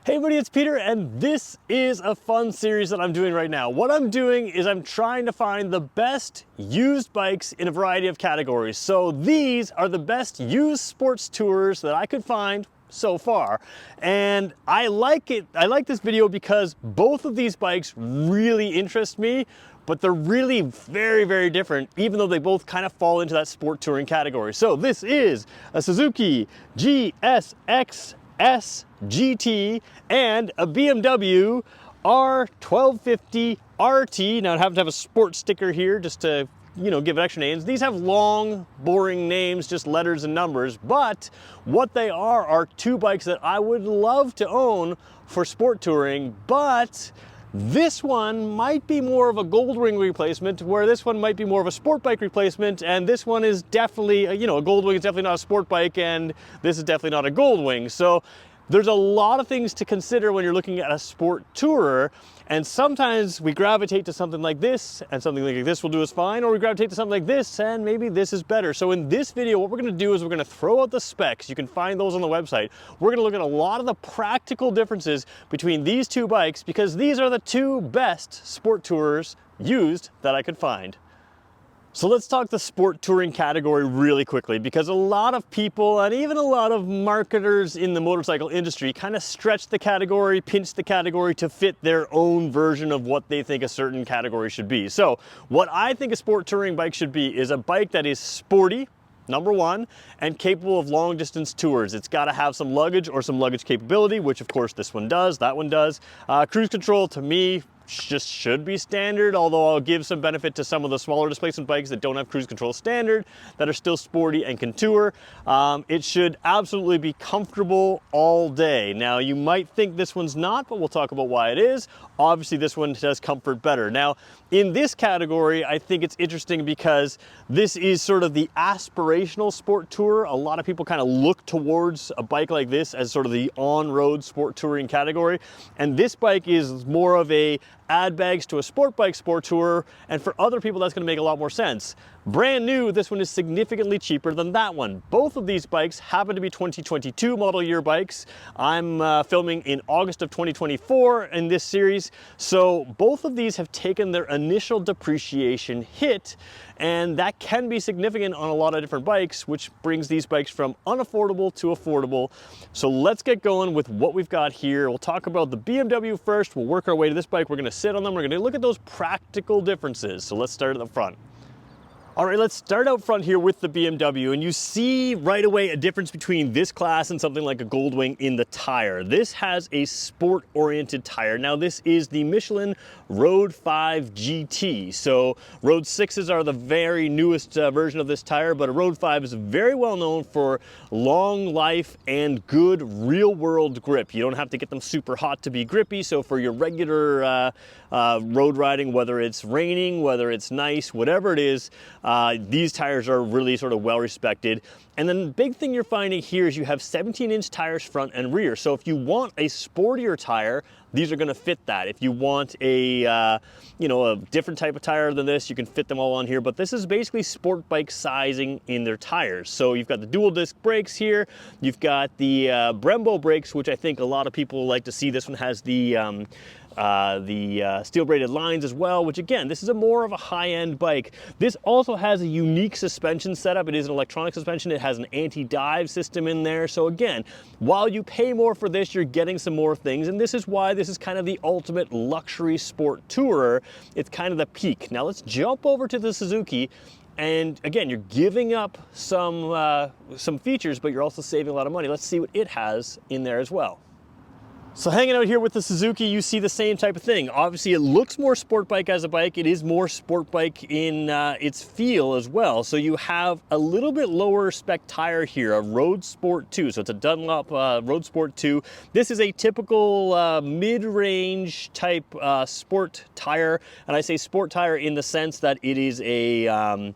Hey everybody, it's Peter, and this is a fun series that I'm doing right now. What I'm doing is I'm trying to find the best used bikes in a variety of categories. So these are the best used sports tours that I could find so far. And I like it. I like this video because both of these bikes really interest me, but they're really very, very different, even though they both kind of fall into that sport touring category. So this is a Suzuki GSX GT and a BMW R1250 RT. Now I have to have a sports sticker here just to, give it extra names. These have long, boring names, just letters and numbers, but what they are two bikes that I would love to own for sport touring, but this one might be more of a gold ring replacement, where this one might be more of a sport bike replacement, and this one is definitely, a gold wing is definitely not a sport bike, and this is definitely not a gold wing. So there's a lot of things to consider when you're looking at a sport tourer, and sometimes we gravitate to something like this, and something like this will do us fine, or we gravitate to something like this, and maybe this is better. So in this video, what we're gonna do is we're gonna throw out the specs. You can find those on the website. We're gonna look at a lot of the practical differences between these two bikes, because these are the two best sport tourers used that I could find. So let's talk the sport touring category really quickly, because a lot of people and even a lot of marketers in the motorcycle industry kind of stretch the category, pinch the category to fit their own version of what they think a certain category should be. So what I think a sport touring bike should be is a bike that is sporty, number one, and capable of long distance tours. It's got to have some luggage or some luggage capability, which of course this one does, that one does. Cruise control, to me, just should be standard, although I'll give some benefit to some of the smaller displacement bikes that don't have cruise control standard, that are still sporty and can tour. It should absolutely be comfortable all day. Now you might think this one's not, but we'll talk about why it is. Obviously this one does comfort better. Now in this category, I think it's interesting because this is sort of the aspirational sport tour. A lot of people kind of look towards a bike like this as sort of the on-road sport touring category, and this bike is more of a add bags to a sport bike sport tour, and for other people that's going to make a lot more sense. Brand new, this one is significantly cheaper than that one. Both of these bikes happen to be 2022 model year bikes. I'm filming in August of 2024 in this series, so both of these have taken their initial depreciation hit, and that can be significant on a lot of different bikes, which brings these bikes from unaffordable to affordable. So let's get going with what we've got here. We'll talk about the BMW first, we'll work our way to this bike, we're going to sit on them, we're going to look at those practical differences. So let's start at the front. All right, let's start out front here with the BMW, and you see right away a difference between this class and something like a Goldwing in the tire. This has a sport-oriented tire. Now this is the Michelin Road 5 GT. So Road 6s are the very newest version of this tire, but a Road 5 is very well known for long life and good real-world grip. You don't have to get them super hot to be grippy, so for your regular road riding, whether it's raining, whether it's nice, whatever it is, these tires are really sort of well respected. And then the big thing you're finding here is you have 17-inch tires front and rear. So if you want a sportier tire, these are going to fit that. If you want a different type of tire than this, you can fit them all on here. But this is basically sport bike sizing in their tires. So you've got the dual disc brakes here. You've got the Brembo brakes, which I think a lot of people like to see. This one has the steel braided lines as well, which again, this is more of a high-end bike. This also has a unique suspension setup. It is an electronic suspension. It has an anti-dive system in there. So again, while you pay more for this, you're getting some more things, and this is why this is kind of the ultimate luxury sport tourer. It's kind of the peak. Now let's jump over to the Suzuki. And again, you're giving up some features, but you're also saving a lot of money. Let's see what it has in there as well. So hanging out here with the Suzuki, you see the same type of thing. Obviously, it looks more sport bike as a bike. It is more sport bike in its feel as well. So you have a little bit lower spec tire here, a Road Sport 2. So it's a Dunlop Road Sport 2. This is a typical mid-range type sport tire. And I say sport tire in the sense that it is a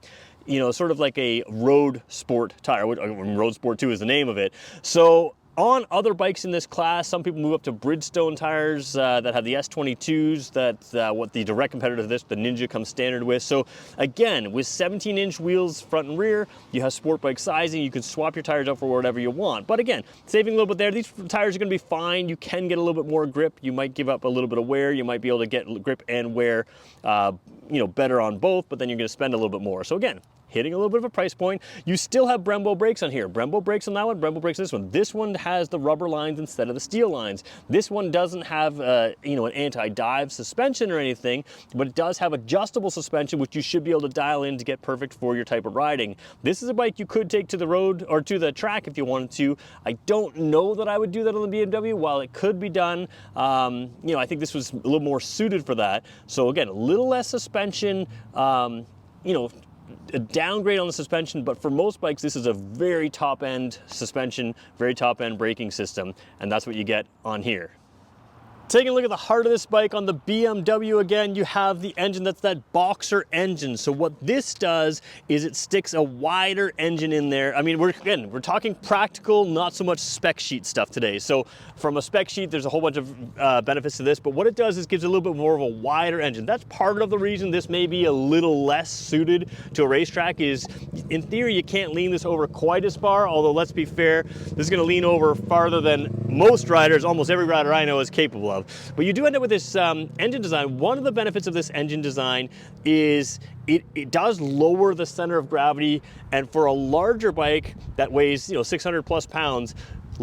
sort of like a road sport tire. Road Sport 2 is the name of it. So On other bikes in this class, some people move up to Bridgestone tires that have the S22s, that what the direct competitor to this, the Ninja, comes standard with. So again, with 17-inch wheels front and rear, you have sport bike sizing, you can swap your tires out for whatever you want. But again, saving a little bit there. These tires are going to be fine. You can get a little bit more grip. You might give up a little bit of wear. You might be able to get grip and wear better on both, but then you're going to spend a little bit more. So again, hitting a little bit of a price point. You still have Brembo brakes on here. Brembo brakes on that one, Brembo brakes on this one. This one has the rubber lines instead of the steel lines. This one doesn't have an anti-dive suspension or anything, but it does have adjustable suspension, which you should be able to dial in to get perfect for your type of riding. This is a bike you could take to the road or to the track if you wanted to. I don't know that I would do that on the BMW. While it could be done, I think this was a little more suited for that. So again, a little less suspension, a downgrade on the suspension, but for most bikes, this is a very top-end suspension, very top-end braking system, and that's what you get on here. Taking a look at the heart of this bike on the BMW again, you have the engine that's that boxer engine. So what this does is it sticks a wider engine in there. I mean, we're talking practical, not so much spec sheet stuff today. So from a spec sheet, there's a whole bunch of benefits to this, but what it does is gives a little bit more of a wider engine. That's part of the reason this may be a little less suited to a racetrack. Is in theory, you can't lean this over quite as far, although let's be fair, this is gonna lean over farther than most riders, almost every rider I know is capable of. But you do end up with this engine design. One of the benefits of this engine design is it does lower the center of gravity, and for a larger bike that weighs 600 plus pounds,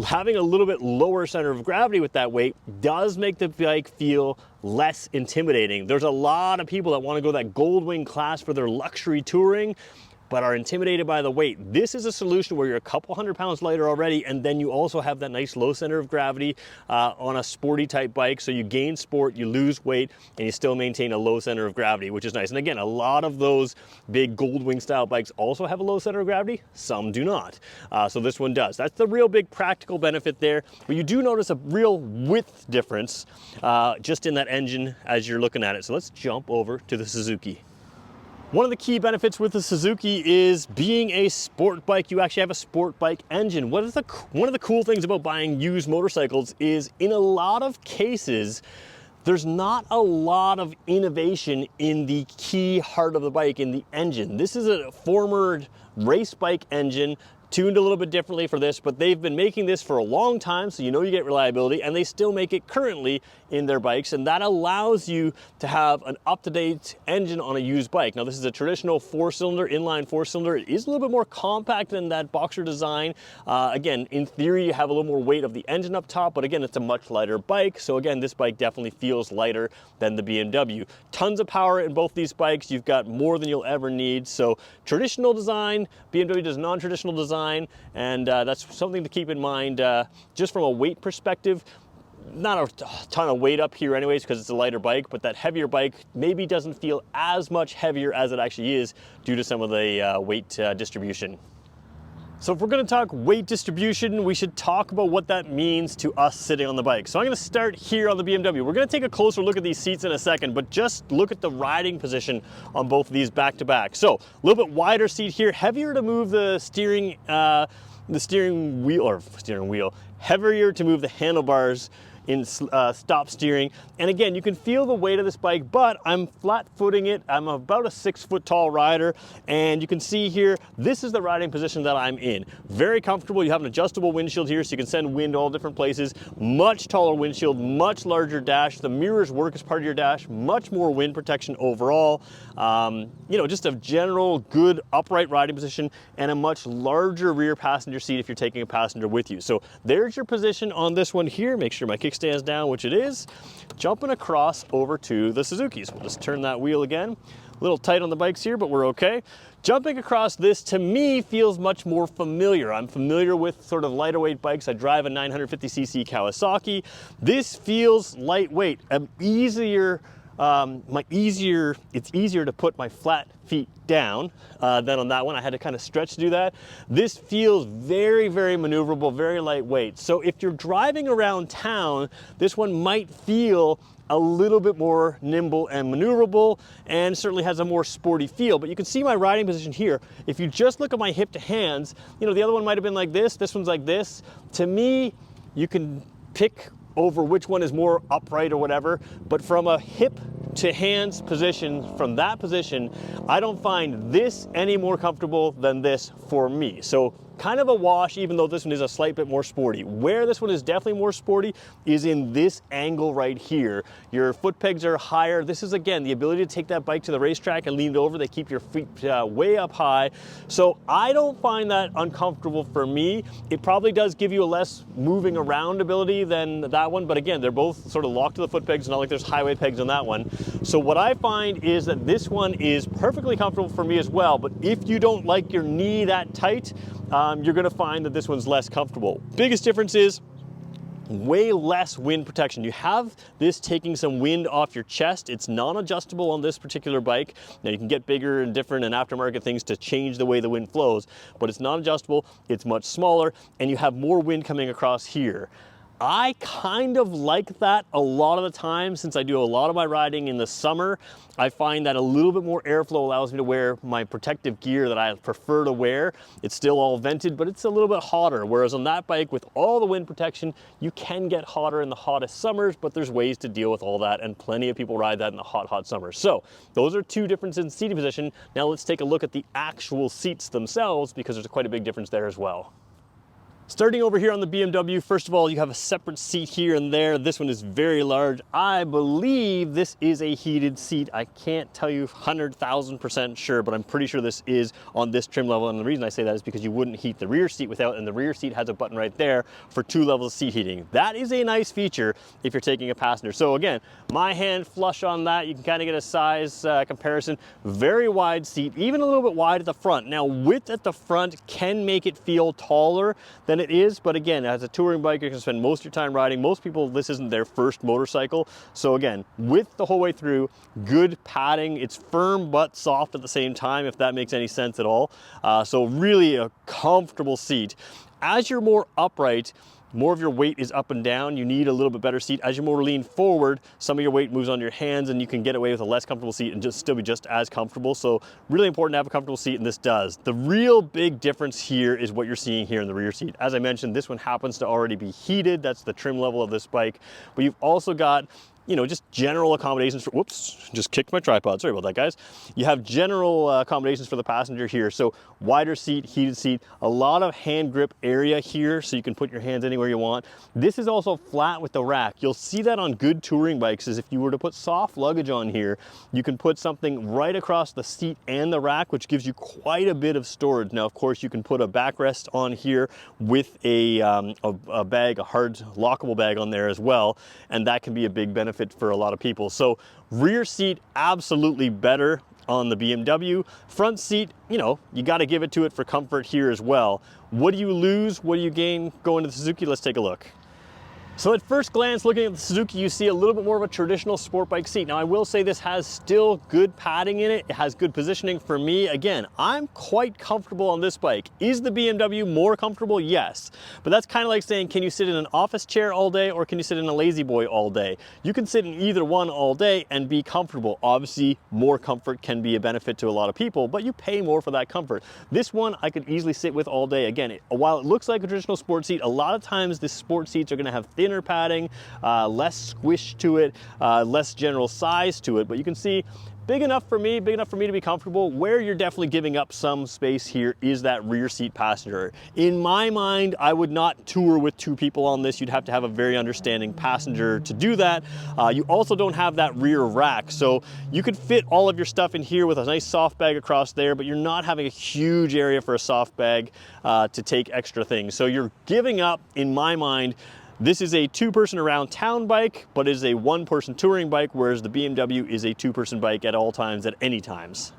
having a little bit lower center of gravity with that weight does make the bike feel less intimidating. There's a lot of people that want to go that Goldwing class for their luxury touring, but are intimidated by the weight. This is a solution where you're a couple hundred pounds lighter already, and then you also have that nice low center of gravity on a sporty type bike. So you gain sport, you lose weight, and you still maintain a low center of gravity, which is nice. And again, a lot of those big Goldwing style bikes also have a low center of gravity. Some do not. So this one does. That's the real big practical benefit there. But you do notice a real width difference just in that engine as you're looking at it. So let's jump over to the Suzuki. One of the key benefits with the Suzuki is being a sport bike, you actually have a sport bike engine. One of the cool things about buying used motorcycles is in a lot of cases, there's not a lot of innovation in the key heart of the bike, in the engine. This is a former race bike engine, tuned a little bit differently for this, but they've been making this for a long time, so you know you get reliability, and they still make it currently in their bikes, and that allows you to have an up-to-date engine on a used bike. Now, this is a traditional four-cylinder, inline four-cylinder. It is a little bit more compact than that boxer design. Again, in theory, you have a little more weight of the engine up top, but again, it's a much lighter bike, so again, this bike definitely feels lighter than the BMW. Tons of power in both these bikes. You've got more than you'll ever need, so traditional design, BMW does non-traditional design, and that's something to keep in mind just from a weight perspective. Not a ton of weight up here anyways because it's a lighter bike, but that heavier bike maybe doesn't feel as much heavier as it actually is due to some of the weight distribution. So if we're going to talk weight distribution, we should talk about what that means to us sitting on the bike. So I'm going to start here on the BMW. We're going to take a closer look at these seats in a second, but just look at the riding position on both of these back to back. So a little bit wider seat here, heavier to move the steering wheel, heavier to move the handlebars in stop steering. And again, you can feel the weight of this bike, but I'm flat footing it. I'm about a 6 foot tall rider. And you can see here, this is the riding position that I'm in. Very comfortable. You have an adjustable windshield here, so you can send wind all different places. Much taller windshield, much larger dash. The mirrors work as part of your dash, much more wind protection overall. Just a general good upright riding position and a much larger rear passenger seat if you're taking a passenger with you. So there's your position on this one here. Make sure my kickstand's down, which it is. Jumping across over to the Suzukis. We'll just turn that wheel again. A little tight on the bikes here, but we're okay. Jumping across this, to me, feels much more familiar. I'm familiar with sort of lighter weight bikes. I drive a 950cc Kawasaki. This feels lightweight, an easier it's easier to put my flat feet down than on that one. I had to kind of stretch to do that. This feels very, very maneuverable, very lightweight. So if you're driving around town, this one might feel a little bit more nimble and maneuverable, and certainly has a more sporty feel. But you can see my riding position here. If you just look at my hip to hands, you know, the other one might have been like this one's like this. To me, you can pick over which one is more upright or whatever, but from a hip to hands position, from that position, I don't find this any more comfortable than this for me. So kind of a wash, even though this one is a slight bit more sporty. Where this one is definitely more sporty is in this angle right here. Your foot pegs are higher. This is, again, the ability to take that bike to the racetrack and lean it over. They keep your feet way up high. So I don't find that uncomfortable for me. It probably does give you a less moving around ability than that one, but again, they're both sort of locked to the foot pegs, not like there's highway pegs on that one. So what I find is that this one is perfectly comfortable for me as well, but if you don't like your knee that tight, you're gonna find that this one's less comfortable. Biggest difference is way less wind protection. You have this taking some wind off your chest. It's non-adjustable on this particular bike. Now you can get bigger and different and aftermarket things to change the way the wind flows, but it's non-adjustable, it's much smaller, and you have more wind coming across here. I kind of like that a lot of the time. Since I do a lot of my riding in the summer, I find that a little bit more airflow allows me to wear my protective gear that I prefer to wear. It's still all vented, but it's a little bit hotter. Whereas on that bike with all the wind protection, you can get hotter in the hottest summers, but there's ways to deal with all that, and plenty of people ride that in the hot, hot summers. So those are two differences in seating position. Now let's take a look at the actual seats themselves, because there's quite a big difference there as well. Starting over here on the BMW, first of all, you have a separate seat here and there. This one is very large. I believe this is a heated seat. I can't tell you 100,000% sure, but I'm pretty sure this is on this trim level. And the reason I say that is because you wouldn't heat the rear seat without, and the rear seat has a button right there for 2 levels of seat heating. That is a nice feature if you're taking a passenger. So again, my hand flush on that. You can kind of get a size comparison. Very wide seat, even a little bit wide at the front. Now, width at the front can make it feel taller than it is, but again, as a touring bike, you're gonna spend most of your time riding. Most people, this isn't their first motorcycle. So again, width the whole way through, good padding. It's firm but soft at the same time, if that makes any sense at all. So really a comfortable seat. As you're more upright, more of your weight is up and down. You need a little bit better seat. As you're more lean forward, some of your weight moves on your hands, and you can get away with a less comfortable seat and just still be just as comfortable. So really important to have a comfortable seat, and this does. The real big difference here is what you're seeing here in the rear seat. As I mentioned, this one happens to already be heated. That's the trim level of this bike. But you've also got, you know, just general accommodations for, whoops, just kicked my tripod. Sorry about that, guys. You have general accommodations for the passenger here. So wider seat, heated seat, a lot of hand grip area here, so you can put your hands anywhere you want. This is also flat with the rack. You'll see that on good touring bikes, is if you were to put soft luggage on here, you can put something right across the seat and the rack, which gives you quite a bit of storage. Now, of course, you can put a backrest on here with a bag, a hard lockable bag on there as well, and that can be a big benefit for a lot of people. So rear seat, absolutely better on the BMW. Front seat, you know, you got to give it to it for comfort here as well. What do you lose? What do you gain going to the Suzuki? Let's take a look. So at first glance, looking at the Suzuki, you see a little bit more of a traditional sport bike seat. Now I will say this has still good padding in it. It has good positioning for me. Again, I'm quite comfortable on this bike. Is the BMW more comfortable? Yes. But that's kind of like saying, can you sit in an office chair all day, or can you sit in a lazy boy all day? You can sit in either one all day and be comfortable. Obviously, more comfort can be a benefit to a lot of people, but you pay more for that comfort. This one I could easily sit with all day. Again, while it looks like a traditional sport seat, a lot of times the sport seats are going to have thinner padding, less squish to it, less general size to it, but you can see big enough for me to be comfortable. Where you're definitely giving up some space here is that rear seat passenger. In my mind, I would not tour with 2 people on this. You'd have to have a very understanding passenger to do that. You also don't have that rear rack, so you could fit all of your stuff in here with a nice soft bag across there, but you're not having a huge area for a soft bag to take extra things. So you're giving up, in my mind. This is a 2-person around town bike, but is a 1-person touring bike, whereas the BMW is a 2-person bike at all times, at any times.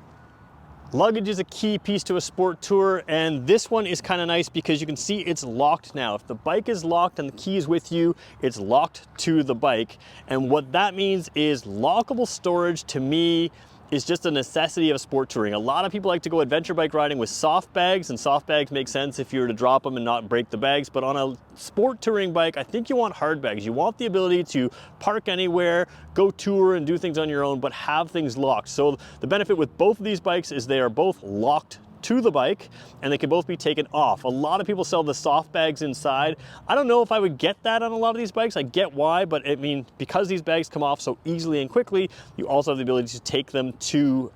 Luggage is a key piece to a sport tour, and this one is kind of nice because you can see it's locked now. If the bike is locked and the key is with you, it's locked to the bike. And what that means is lockable storage to me is just a necessity of sport touring. A lot of people like to go adventure bike riding with soft bags, and soft bags make sense if you were to drop them and not break the bags. But on a sport touring bike, I think you want hard bags. You want the ability to park anywhere, go tour and do things on your own, but have things locked. So the benefit with both of these bikes is they are both locked to the bike and they can both be taken off. A lot of people sell the soft bags inside. I don't know if I would get that on a lot of these bikes. I get why, but I mean, because these bags come off so easily and quickly, you also have the ability to take them to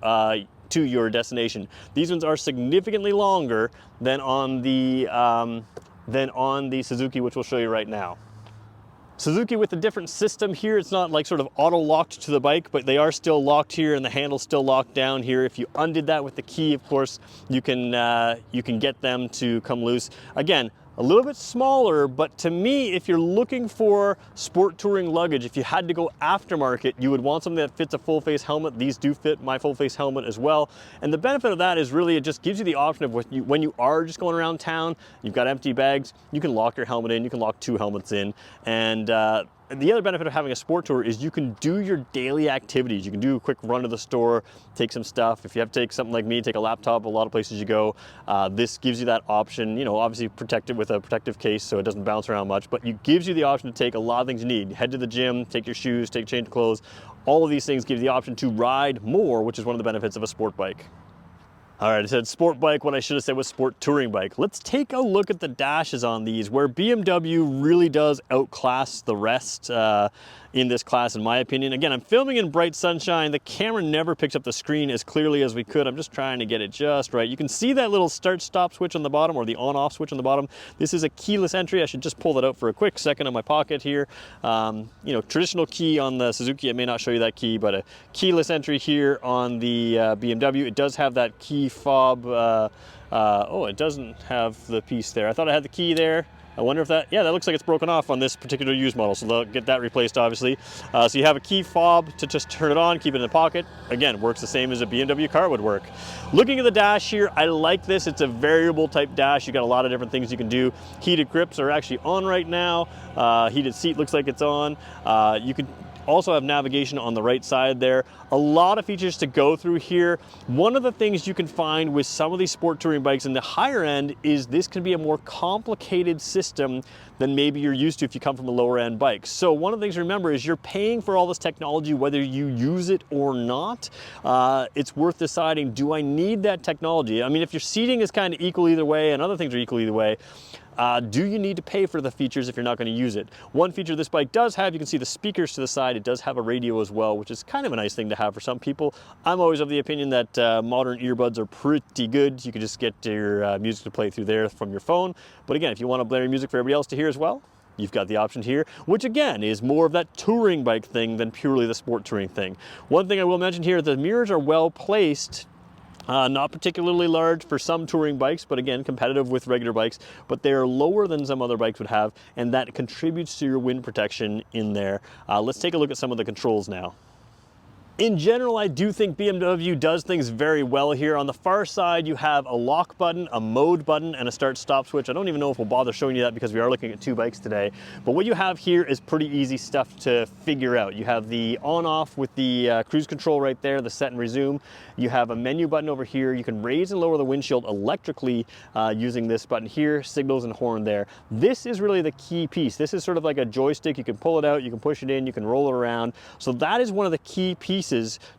your destination. These ones are significantly longer than on the Suzuki, which we'll show you right now. Suzuki with a different system here. It's not like sort of auto locked to the bike, but they are still locked here and the handle's still locked down here. If you undid that with the key, of course, you can get them to come loose. Again, a little bit smaller, but to me, if you're looking for sport touring luggage, if you had to go aftermarket, you would want something that fits a full face helmet. These do fit my full face helmet as well. And the benefit of that is really it just gives you the option of when you are just going around town, you've got empty bags, you can lock your helmet in, you can lock 2 helmets in. And the other benefit of having a sport tour is you can do your daily activities. You can do a quick run to the store, take some stuff. If you have to take something like me, take a laptop, a lot of places you go, this gives you that option. You know, obviously protected with a protective case so it doesn't bounce around much, but it gives you the option to take a lot of things you need. Head to the gym, take your shoes, take change of clothes. All of these things give you the option to ride more, which is one of the benefits of a sport bike. All right, I said sport bike. What I should have said was sport touring bike. Let's take a look at the dashes on these, where BMW really does outclass the rest in this class, in my opinion. Again, I'm filming in bright sunshine. The camera never picks up the screen as clearly as we could. I'm just trying to get it just right. You can see that little start-stop switch on the bottom, or the on-off switch on the bottom. This is a keyless entry. I should just pull that out for a quick second in my pocket here. You know, traditional key on the Suzuki, I may not show you that key, but a keyless entry here on the BMW. It does have that key fob. Oh, it doesn't have the piece there. I thought I had the key there. I wonder if that, yeah, that looks like it's broken off on this particular used model, so they'll get that replaced, obviously. So you have a key fob to just turn it on, keep it in the pocket. Again, works the same as a BMW car would work. Looking at the dash here, I like this. It's a variable type dash. You got a lot of different things you can do. Heated grips are actually on right now. Heated seat looks like it's on. You can also have navigation on the right side there. A lot of features to go through here. One of the things you can find with some of these sport touring bikes in the higher end is this can be a more complicated system than maybe you're used to if you come from a lower end bike. So one of the things to remember is you're paying for all this technology whether you use it or not. It's worth deciding, do I need that technology? I mean, if your seating is kind of equal either way and other things are equal either way, do you need to pay for the features if you're not going to use it? One feature this bike does have, you can see the speakers to the side. It does have a radio as well, which is kind of a nice thing to have for some people. I'm always of the opinion that modern earbuds are pretty good. You can just get your music to play through there from your phone. But again, if you want to blare your music for everybody else to hear as well, you've got the option here, which again is more of that touring bike thing than purely the sport touring thing. One thing I will mention here, the mirrors are well placed. Not particularly large for some touring bikes, but again, competitive with regular bikes, but they're lower than some other bikes would have, and that contributes to your wind protection in there. Let's take a look at some of the controls now. In general, I do think BMW does things very well here. On the far side, you have a lock button, a mode button, and a start-stop switch. I don't even know if we'll bother showing you that because we are looking at 2 bikes today. But what you have here is pretty easy stuff to figure out. You have the on-off with the cruise control right there, the set and resume. You have a menu button over here. You can raise and lower the windshield electrically using this button here, signals and horn there. This is really the key piece. This is sort of like a joystick. You can pull it out, you can push it in, you can roll it around. So that is one of the key pieces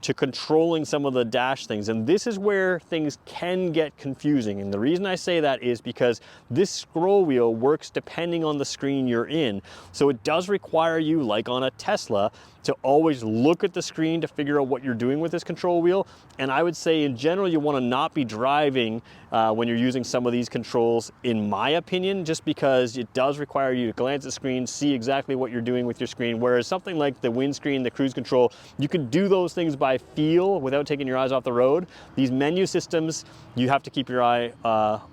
to controlling some of the dash things. And this is where things can get confusing. And the reason I say that is because this scroll wheel works depending on the screen you're in. So it does require you, like on a Tesla, to always look at the screen to figure out what you're doing with this control wheel. And I would say in general, you want to not be driving when you're using some of these controls, in my opinion, just because it does require you to glance at the screen, see exactly what you're doing with your screen. Whereas something like the windscreen, the cruise control, you can do those things by feel without taking your eyes off the road. These menu systems, you have to keep your eye,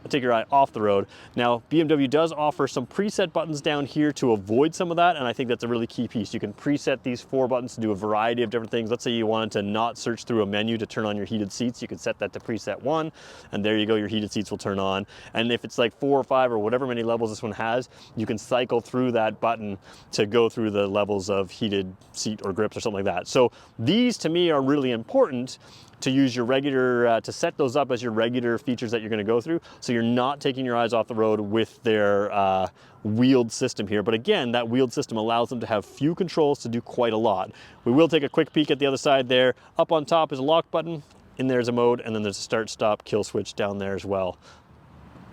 take your eye off the road. Now, BMW does offer some preset buttons down here to avoid some of that, and I think that's a really key piece. You can preset these 4 buttons to do a variety of different things. Let's say you wanted to not search through a menu to turn on your heated seats, you could set that to preset 1, and there you go, your heated seats will turn on. And if it's like 4 or 5 or whatever many levels this one has, you can cycle through that button to go through the levels of heated seat or grips or something like that. So these to me are really important to use your regular, to set those up as your regular features that you're going to go through, so you're not taking your eyes off the road with their wheeled system here. But again, that wheeled system allows them to have few controls to do quite a lot. We will take a quick peek at the other side there. Up on top is a lock button, in there's a mode, and then there's a start, stop, kill switch down there as well.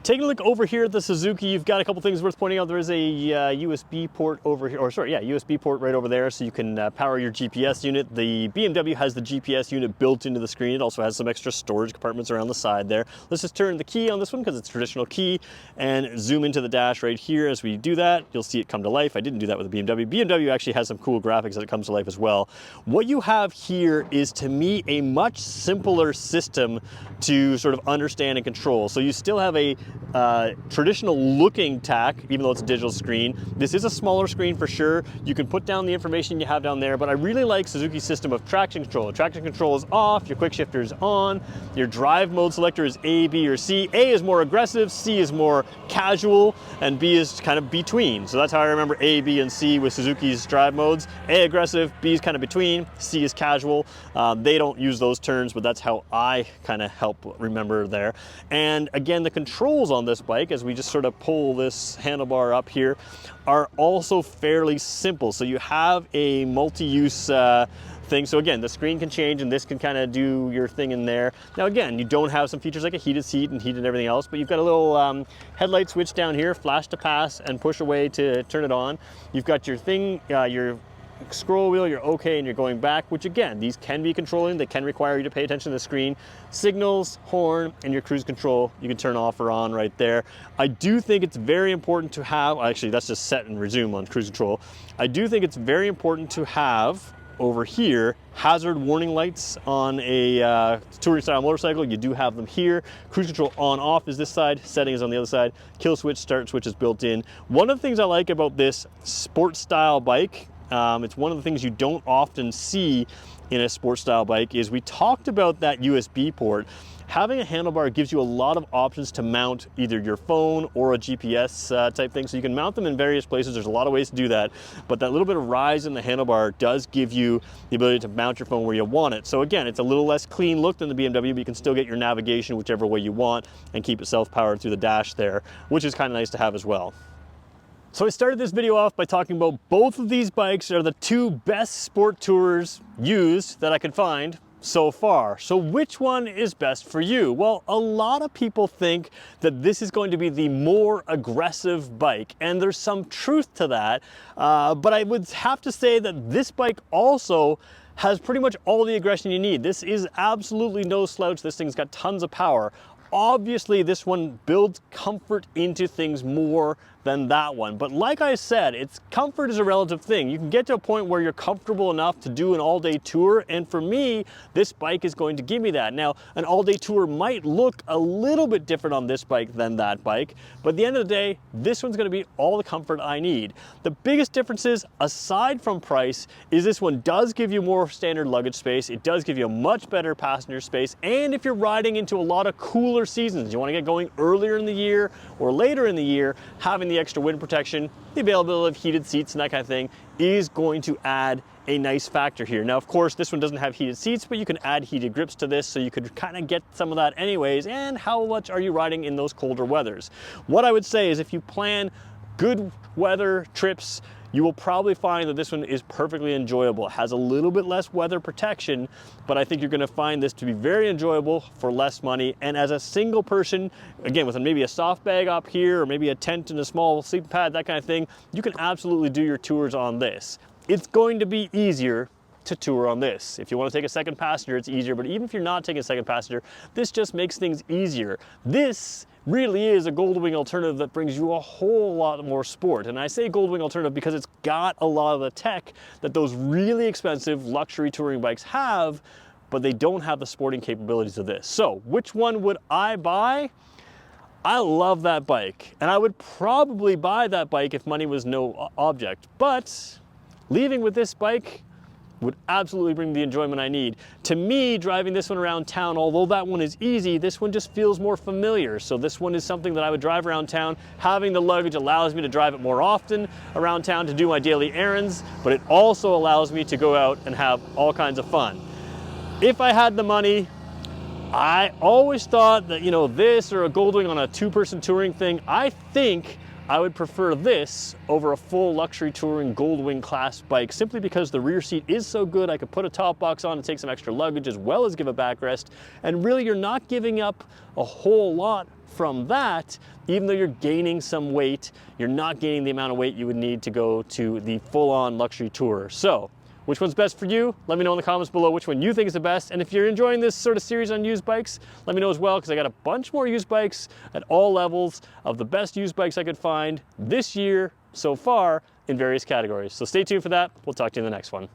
Taking a look over here at the Suzuki, you've got a couple things worth pointing out. There is a USB port over here, or sorry, yeah, USB port right over there, so you can power your GPS unit. The BMW has the GPS unit built into the screen. It also has some extra storage compartments around the side there. Let's just turn the key on this one because it's a traditional key and zoom into the dash right here. As we do that, you'll see it come to life. I didn't do that with the BMW. BMW actually has some cool graphics that it comes to life as well. What you have here is, to me, a much simpler system to sort of understand and control. So you still have a traditional looking TAC, even though it's a digital screen. This is a smaller screen for sure. You can put down the information you have down there, but I really like Suzuki's system of traction control. Traction control is off, your quick shifter is on, your drive mode selector is A, B, or C. A is more aggressive, C is more casual, and B is kind of between. So that's how I remember A, B, and C with Suzuki's drive modes. A aggressive, B is kind of between, C is casual. They don't use those terms, but that's how I kind of help remember there. And again, the controls on this bike, as we just sort of pull this handlebar up here, are also fairly simple. So you have a multi-use thing. So again, the screen can change and this can kind of do your thing in there. Now again, you don't have some features like a heated seat and heat and everything else, but you've got a little headlight switch down here, flash to pass and push away to turn it on. You've got your thing, your scroll wheel, you're okay, and you're going back, which again, these can be controlling. They can require you to pay attention to the screen. Signals, horn, and your cruise control, you can turn off or on right there. I do think it's very important to have, actually that's just set and resume on cruise control. I do think it's very important to have over here hazard warning lights on a touring style motorcycle. You do have them here. Cruise control on off is this side, settings on the other side, kill switch, start switch is built in. One of the things I like about this sports style bike, it's one of the things you don't often see in a sports style bike, is we talked about that USB port. Having a handlebar gives you a lot of options to mount either your phone or a GPS type thing. So you can mount them in various places. There's a lot of ways to do that, but that little bit of rise in the handlebar does give you the ability to mount your phone where you want it. So again, it's a little less clean look than the BMW, but you can still get your navigation whichever way you want and keep it self-powered through the dash there, which is kind of nice to have as well. So I started this video off by talking about both of these bikes are the 2 best sport tourers used that I could find so far. So which one is best for you? Well, a lot of people think that this is going to be the more aggressive bike, and there's some truth to that, but I would have to say that this bike also has pretty much all the aggression you need. This is absolutely no slouch. This thing's got tons of power. Obviously, this one builds comfort into things more than that one. But like I said, comfort is a relative thing. You can get to a point where you're comfortable enough to do an all-day tour, and for me, this bike is going to give me that. Now, an all-day tour might look a little bit different on this bike than that bike, but at the end of the day, this one's going to be all the comfort I need. The biggest differences, aside from price, is this one does give you more standard luggage space. It does give you a much better passenger space, and if you're riding into a lot of cooler seasons, you want to get going earlier in the year or later in the year, having the extra wind protection, the availability of heated seats and that kind of thing is going to add a nice factor here. Now, of course, this one doesn't have heated seats, but you can add heated grips to this, so you could kind of get some of that anyways. And how much are you riding in those colder weathers? What I would say is if you plan good weather trips, you will probably find that this one is perfectly enjoyable. It has a little bit less weather protection, but I think you're gonna find this to be very enjoyable for less money. And as a single person, again, with maybe a soft bag up here, or maybe a tent and a small sleeping pad, that kind of thing, you can absolutely do your tours on this. It's going to be easier to tour on this. If you want to take a second passenger, it's easier, but even if you're not taking a second passenger, this just makes things easier. This really is a Goldwing alternative that brings you a whole lot more sport. And I say Goldwing alternative because it's got a lot of the tech that those really expensive luxury touring bikes have, but they don't have the sporting capabilities of this. So which one would I buy? I love that bike, and I would probably buy that bike if money was no object, but leaving with this bike would absolutely bring the enjoyment I need. To me, driving this one around town, although that one is easy, this one just feels more familiar. So this one is something that I would drive around town. Having the Luggage allows me to drive it more often around town to do my daily errands, but it also allows me to go out and have all kinds of fun. If I had the money, I always thought that, you know, this or a Goldwing on a two-person touring thing, I think I would prefer this over a full luxury touring Goldwing class bike, simply because the rear seat is so good. I could put a top box on and take some extra luggage as well as give a backrest. And really, you're not giving up a whole lot from that. Even though you're gaining some weight, you're not gaining the amount of weight you would need to go to the full-on luxury tourer. So which one's best for you? Let me know in the comments below which one you think is the best. And if you're enjoying this sort of series on used bikes, let me know as well, because I got a bunch more used bikes at all levels of the best used bikes I could find this year so far in various categories. So stay tuned for that. We'll talk to you in the next one.